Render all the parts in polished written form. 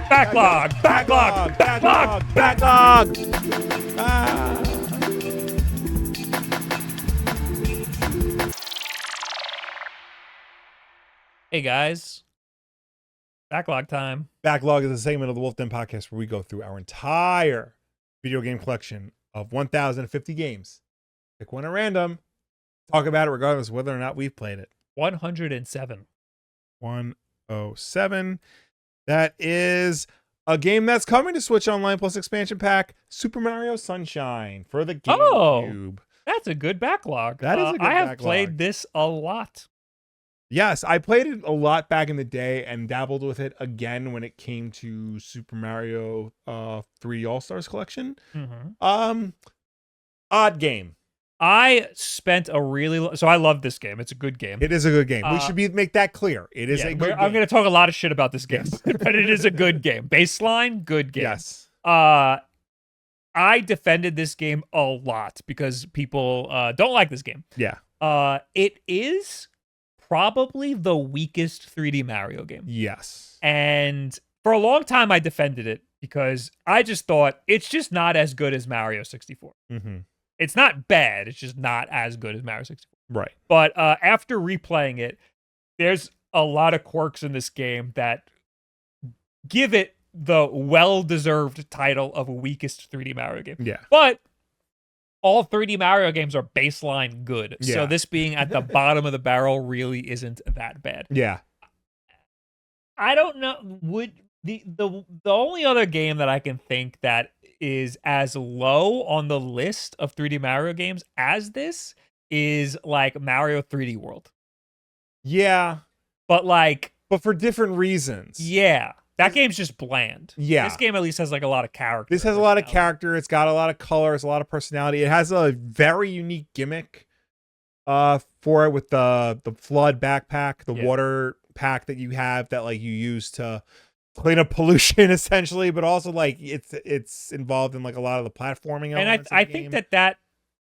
Backlog. Backlog. Backlog. Backlog. Ah. Hey guys. Backlog time. Backlog is a segment of the Wulff Den podcast where we go through our entire video game collection of 1,050 games. Pick one at random. Talk about it regardless of whether or not we've played it. 107. 107. That is a game that's coming to Switch Online Plus expansion pack, Super Mario Sunshine for the GameCube. That's a good backlog. That is a good I have backlog. played this a lot. Yes, I played it a lot back in the day and dabbled with it again when it came to Super Mario 3 All-Stars Collection. Mm-hmm. Odd game. I spent a so I love this game. It's a good game. It is a good game. We should make that clear. It is a good game. I'm going to talk a lot of shit about this game, but it is a good game. Baseline, good game. Yes. I defended this game a lot because people don't like this game. Yeah. It is probably the weakest 3D Mario game. Yes. And for a long time, I defended it because I just thought it's just not as good as Mario 64. Mm-hmm. It's not bad. It's just not as good as Mario 64. Right. But after replaying it, there's a lot of quirks in this game that give it the well-deserved title of weakest 3D Mario game. Yeah. But all 3D Mario games are baseline good. Yeah. So this being at the bottom of the barrel really isn't that bad. Yeah. I don't know. Would the only other game that I can think that is as low on the list of 3D Mario games as this is like Mario 3D World. Yeah. But for different reasons. Yeah. That game's just bland. Yeah. This game at least has like a lot of character. This has a lot of character. It's got a lot of color. It's a lot of personality. It has a very unique gimmick for it with the flood backpack, the water pack that you have that like you use to clean up pollution essentially, but also like it's involved in like a lot of the platforming elements. And I think that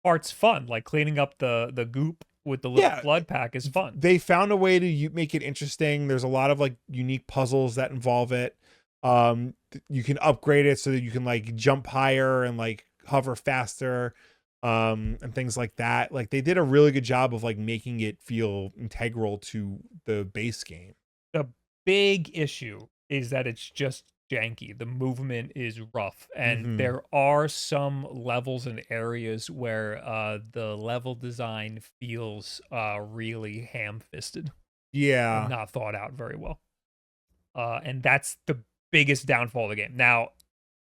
part's fun, like cleaning up the goop with the little flood pack is fun. They found a way to make it interesting. There's a lot of like unique puzzles that involve it. You can upgrade it so that you can like jump higher and like hover faster, and things like that. Like they did a really good job of like making it feel integral to the base game. The big issue is that it's just janky. The movement is rough, and there are some levels and areas where the level design feels really ham-fisted. Yeah. Not thought out very well. And that's the biggest downfall of the game. Now,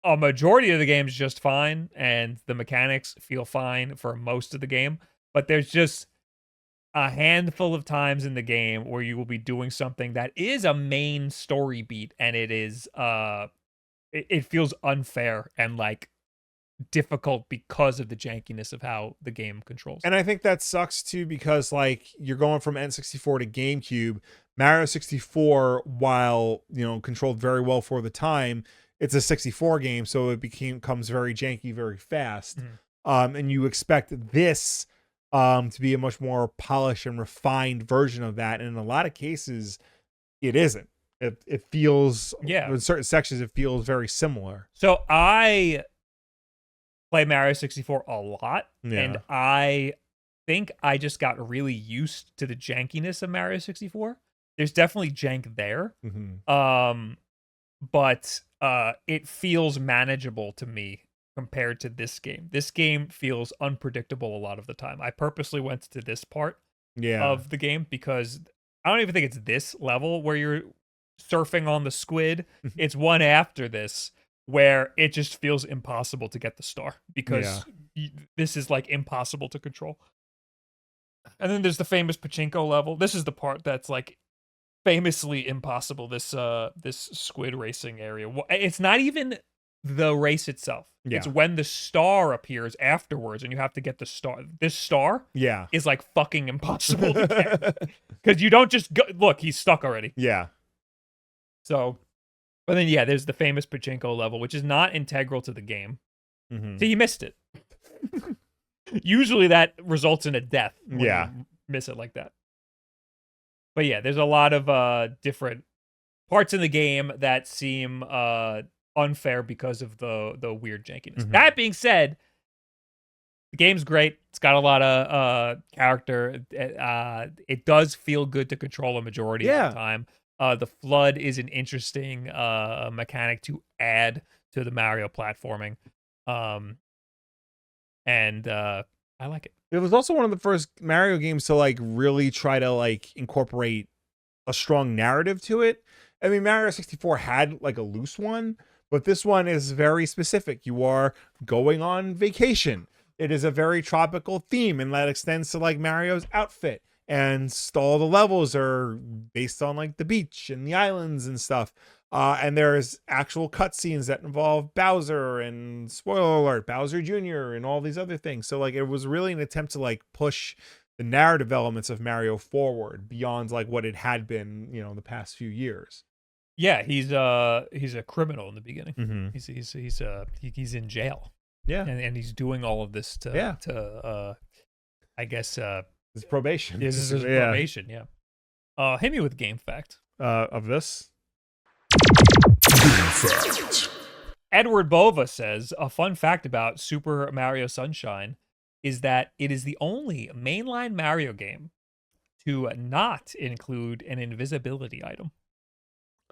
a majority of the game is just fine, and the mechanics feel fine for most of the game, but there's just a handful of times in the game where you will be doing something that is a main story beat, and it is it feels unfair and like difficult because of the jankiness of how the game controls. And I think that sucks too, because like you're going from N64 to GameCube. Mario 64, while controlled very well for the time, it's a 64 game, so it becomes very janky very fast. And you expect this to be a much more polished and refined version of that, and in a lot of cases it isn't. It feels, in certain sections it feels very similar. So I play Mario 64 a lot, and I think I just got really used to the jankiness of Mario 64. There's definitely jank there, but it feels manageable to me compared to this game. This game feels unpredictable a lot of the time. I purposely went to this part of the game because I don't even think it's this level where you're surfing on the squid. It's one after this where it just feels impossible to get the star because this is like impossible to control. And then there's the famous pachinko level. This is the part that's like famously impossible. This squid racing area. It's not even the race itself. It's when the star appears afterwards and you have to get the star. This star is like fucking impossible to get because you don't just go. Look, he's stuck already. So, but then there's the famous pachinko level, which is not integral to the game. So you missed it. Usually that results in a death when you miss it like that. But there's a lot of different parts in the game that seem unfair because of the weird jankiness. Mm-hmm. That being said, the game's great. It's got a lot of character. It does feel good to control a majority of the time. The flood is an interesting mechanic to add to the Mario platforming. And I like it. It was also one of the first Mario games to like really try to like incorporate a strong narrative to it. I mean, Mario 64 had like a loose one, but this one is very specific. You are going on vacation. It is a very tropical theme, and that extends to like Mario's outfit. And all the levels are based on like the beach and the islands and stuff. And there's actual cutscenes that involve Bowser and, spoiler alert, Bowser Jr. and all these other things. So like it was really an attempt to like push the narrative elements of Mario forward beyond like what it had been, you know, the past few years. Yeah, he's a criminal in the beginning. Mm-hmm. He's in jail. Yeah, and he's doing all of this to I guess his probation. This is his probation. Yeah. Hit me with game fact. Of this. Edward Bova says a fun fact about Super Mario Sunshine is that it is the only mainline Mario game to not include an invisibility item.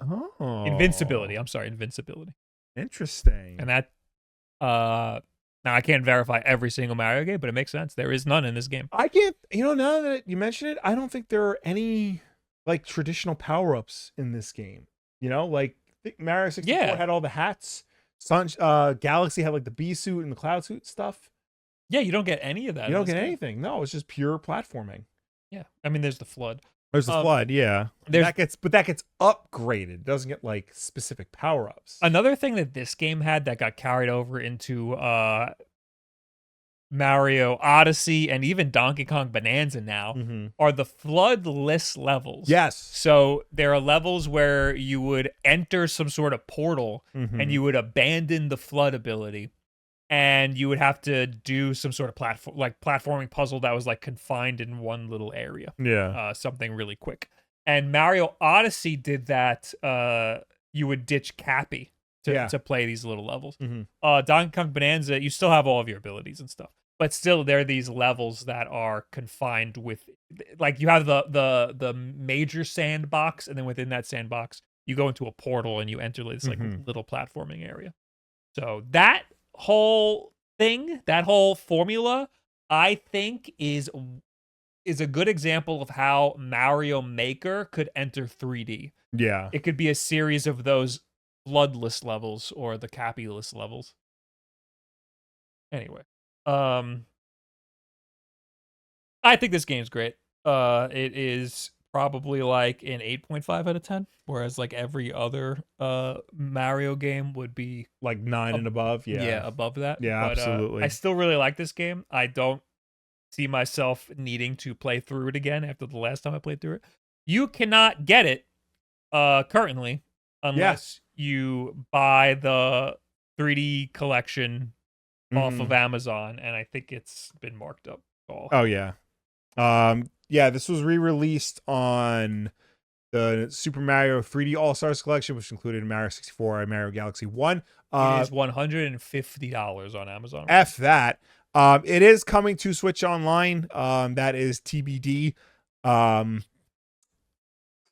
Oh, Invincibility. I'm sorry, invincibility. Interesting. And that now I can't verify every single Mario game, but it makes sense. There is none in this game. I can't, now that you mention it, I don't think there are any like traditional power-ups in this game. Like Mario 64 had all the hats. Galaxy had like the bee suit and the cloud suit stuff. Yeah, you don't get any of that. You don't get anything. No, it's just pure platforming. Yeah. I mean, there's the flood. There's the flood, yeah. That gets upgraded. It doesn't get like specific power-ups. Another thing that this game had that got carried over into Mario Odyssey and even Donkey Kong Bonanza now are the floodless levels. Yes. So there are levels where you would enter some sort of portal and you would abandon the flood ability, and you would have to do some sort of platforming puzzle that was like confined in one little area. Yeah. Something really quick. And Mario Odyssey did that. You would ditch Cappy to play these little levels. Donkey Kong Bonanza, you still have all of your abilities and stuff, but still there are these levels that are confined with, like, you have the major sandbox, and then within that sandbox you go into a portal and you enter this like little platforming area. So that whole thing, that whole formula, I think is a good example of how Mario Maker could enter 3D. Yeah. It could be a series of those bloodless levels or the Cappy-less levels. Anyway, I think this game's great. It is probably like an 8.5 out of 10, whereas like every other Mario game would be like 9 and above. Yeah, above that. Yeah, but, absolutely. I still really like this game. I don't see myself needing to play through it again after the last time I played through it. You cannot get it currently unless you buy the 3D collection off of Amazon, and I think it's been marked up all. Oh yeah. This was re-released on the Super Mario 3D All-Stars collection, which included Mario 64 and Mario Galaxy 1. It is $150 on Amazon. F that. It is coming to Switch Online. That is TBD.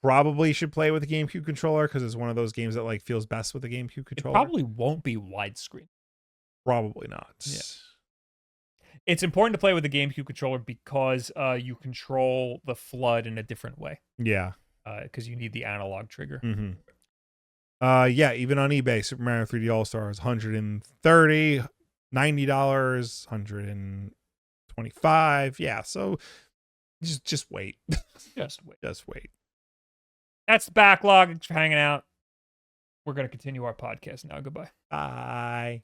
Probably should play with a GameCube controller because it's one of those games that like feels best with a GameCube controller. It probably won't be widescreen. Probably not. Yeah. It's important to play with a GameCube controller because you control the flood in a different way. Yeah. Because you need the analog trigger. Even on eBay, Super Mario 3D All-Stars, $130, $90, $125. Yeah, so just wait. Just wait. Just wait. That's the backlog. Thanks for hanging out. We're going to continue our podcast now. Goodbye. Bye.